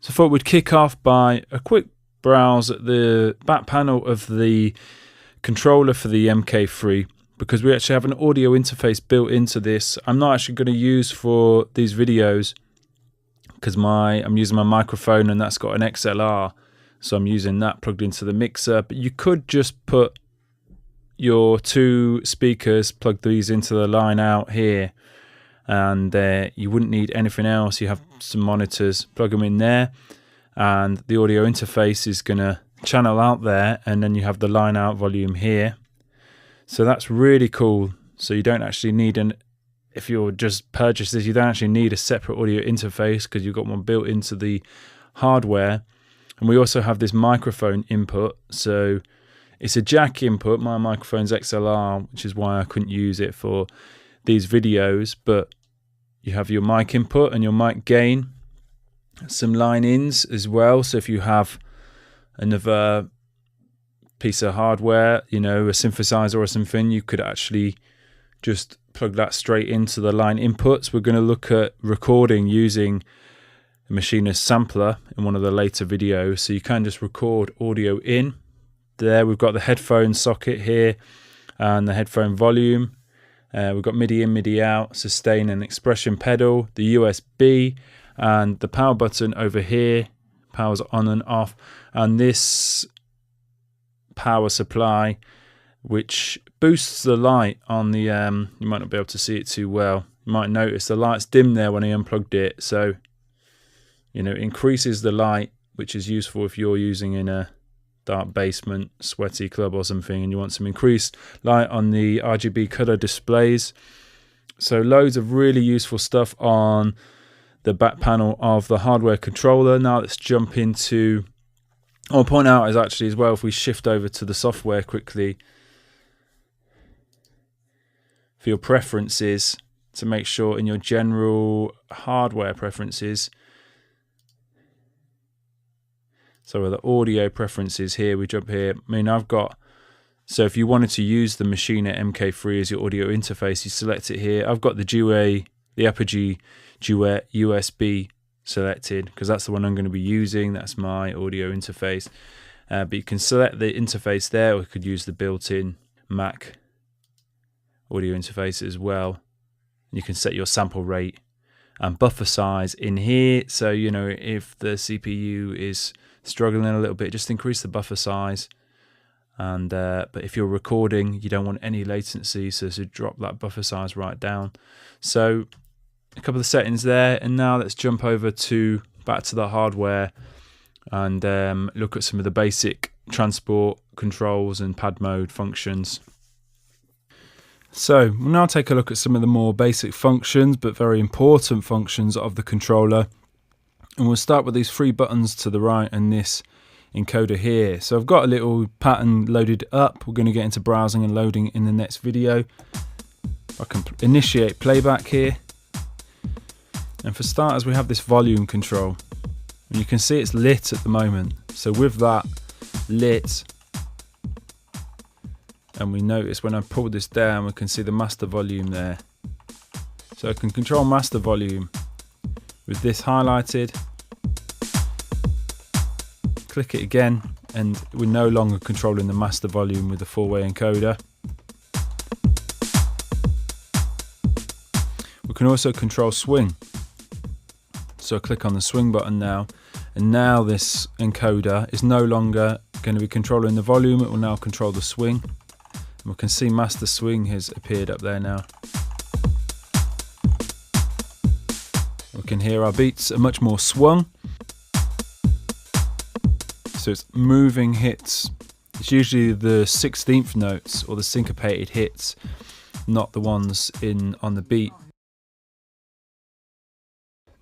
So I thought we'd kick off by a quick browse at the back panel of the controller for the MK3, because we actually have an audio interface built into this. I'm not actually going to use for these videos because I'm using my microphone and that's got an XLR, so I'm using that plugged into the mixer. But you could just put your two speakers, plug these into the line out here, and you wouldn't need anything else. You have some monitors, plug them in there, and the audio interface is going to channel out there, and then you have the line out volume here. So that's really cool. So you don't actually need if you're just purchase this, you don't actually need a separate audio interface because you've got one built into the hardware. And we also have this microphone input, so it's a jack input. My microphone's XLR, which is why I couldn't use it for these videos, but you have your mic input and your mic gain, some line ins as well. So if you have another piece of hardware, a synthesizer or something, you could actually just plug that straight into the line inputs. We're going to look at recording using a Machinist sampler in one of the later videos, so you can just record audio in there. We've got the headphone socket here and the headphone volume. We've got MIDI in, MIDI out, sustain and expression pedal, the USB, and the power button over here, powers on and off, and this power supply which boosts the light on the you might not be able to see it too well. You might notice the light's dim there when I unplugged it, so it increases the light, which is useful if you're using in a dark basement, sweaty club or something, and you want some increased light on the RGB color displays. So loads of really useful stuff on the back panel of the hardware controller. Now let's jump into, I'll point out is actually as well, if we shift over to the software quickly, for your preferences, to make sure in your general hardware preferences, so the audio preferences here, we jump here. So if you wanted to use the Maschine MK3 as your audio interface, you select it here. I've got the Apogee Duet USB selected because that's the one I'm going to be using. That's my audio interface. But you can select the interface there, or you could use the built-in Mac audio interface as well. You can set your sample rate and buffer size in here. So, if the CPU is struggling a little bit, just increase the buffer size. And but if you're recording, you don't want any latency, so drop that buffer size right down. So a couple of settings there, and now let's jump over back to the hardware and look at some of the basic transport controls and pad mode functions. So we'll now take a look at some of the more basic functions, but very important functions of the controller. And we'll start with these three buttons to the right and this encoder here. So I've got a little pattern loaded up. We're going to get into browsing and loading in the next video. I can initiate playback here. And for starters, we have this volume control. And you can see it's lit at the moment. So with that lit, and we notice when I pull this down, we can see the master volume there. So I can control master volume with this highlighted. Click it again, and we're no longer controlling the master volume with the four-way encoder. We can also control swing. So I click on the swing button now, and now this encoder is no longer going to be controlling the volume, it will now control the swing. And we can see master swing has appeared up there now. We can hear our beats are much more swung. So it's moving hits. It's usually the 16th notes or the syncopated hits, not the ones on the beat.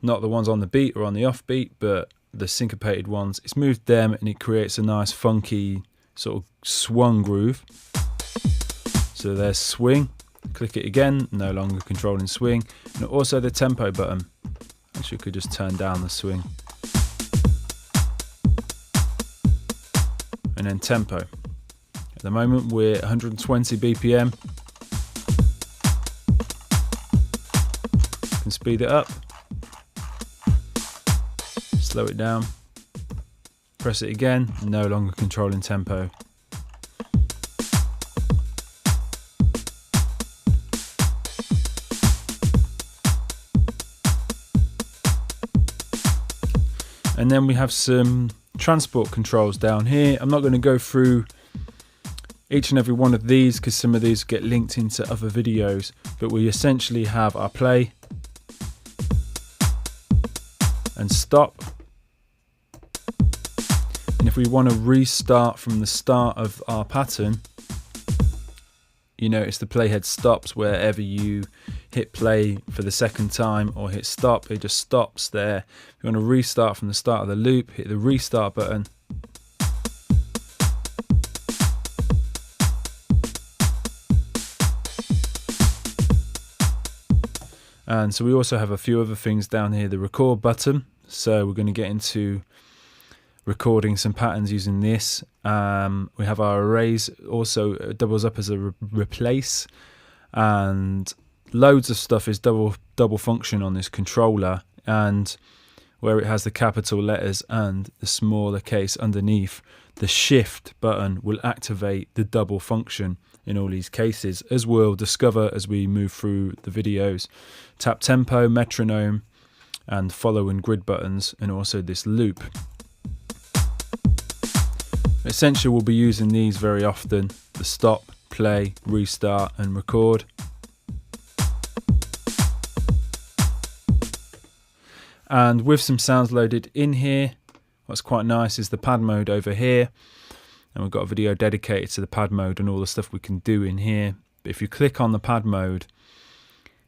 Not the ones on the beat or on the offbeat, but the syncopated ones. It's moved them and it creates a nice funky sort of swung groove. So there's swing. Click it again, no longer controlling swing. And also the tempo button. Actually, you could just turn down the swing. And then tempo. At the moment we're 120 BPM. Can speed it up. slow it down, press it again, no longer controlling tempo. And then we have some transport controls down here. I'm not going to go through each and every one of these because some of these get linked into other videos, but we essentially have our play and stop. And if we want to restart from the start of our pattern, you notice the playhead stops wherever you hit play for the second time or hit stop, it just stops there. If you want to restart from the start of the loop, hit the restart button. And so we also have a few other things down here, the record button. So we're going to get into recording some patterns using this. We have our arrays, also doubles up as a replace, and loads of stuff is double function on this controller, and where it has the capital letters and the smaller case underneath, the shift button will activate the double function in all these cases, as we'll discover as we move through the videos. Tap tempo, metronome, and follow and grid buttons, and also this loop. Essentially we'll be using these very often, the stop, play, restart and record. And with some sounds loaded in here, what's quite nice is the pad mode over here, and we've got a video dedicated to the pad mode and all the stuff we can do in here. But if you click on the pad mode,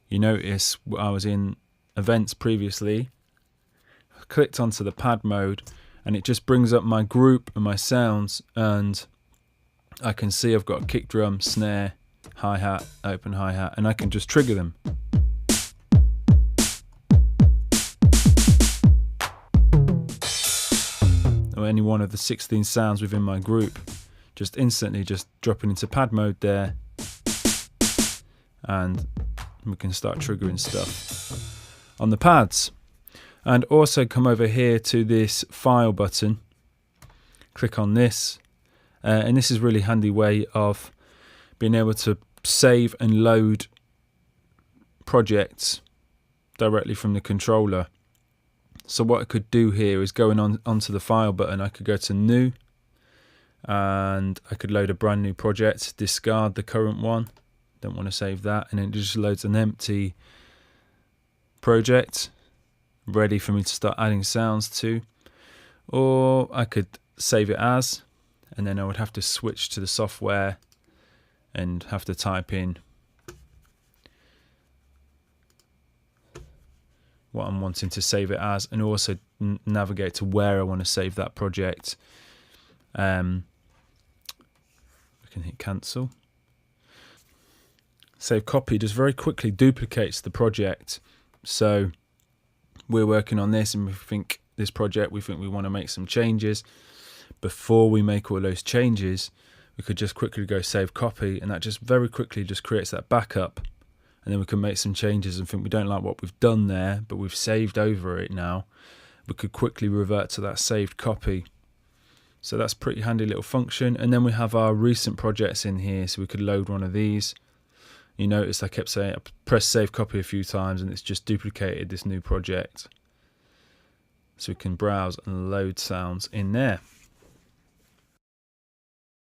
you notice I was in events previously, I clicked onto the pad mode and it just brings up my group and my sounds, and I can see I've got a kick drum, snare, hi-hat, open hi-hat, and I can just trigger them. Or any one of the 16 sounds within my group, just instantly just dropping into pad mode there, and we can start triggering stuff on the pads. And also come over here to this file button, click on this, and this is a really handy way of being able to save and load projects directly from the controller. So what I could do here is going onto the file button, I could go to new, and I could load a brand new project, discard the current one, don't want to save that, and it just loads an empty project ready for me to start adding sounds to. Or I could save it as, and then I would have to switch to the software and have to type in what I'm wanting to save it as, and also navigate to where I want to save that project. I can hit cancel. Save copy just very quickly duplicates the project. So we're working on this and we think this project, we think we want to make some changes. Before we make all those changes, we could just quickly go save copy, and that just very quickly just creates that backup. And then we can make some changes and think we don't like what we've done there, but we've saved over it now. We could quickly revert to that saved copy. So that's a pretty handy little function. And then we have our recent projects in here, so we could load one of these. You notice I kept saying, I pressed save copy a few times and it's just duplicated this new project. So we can browse and load sounds in there.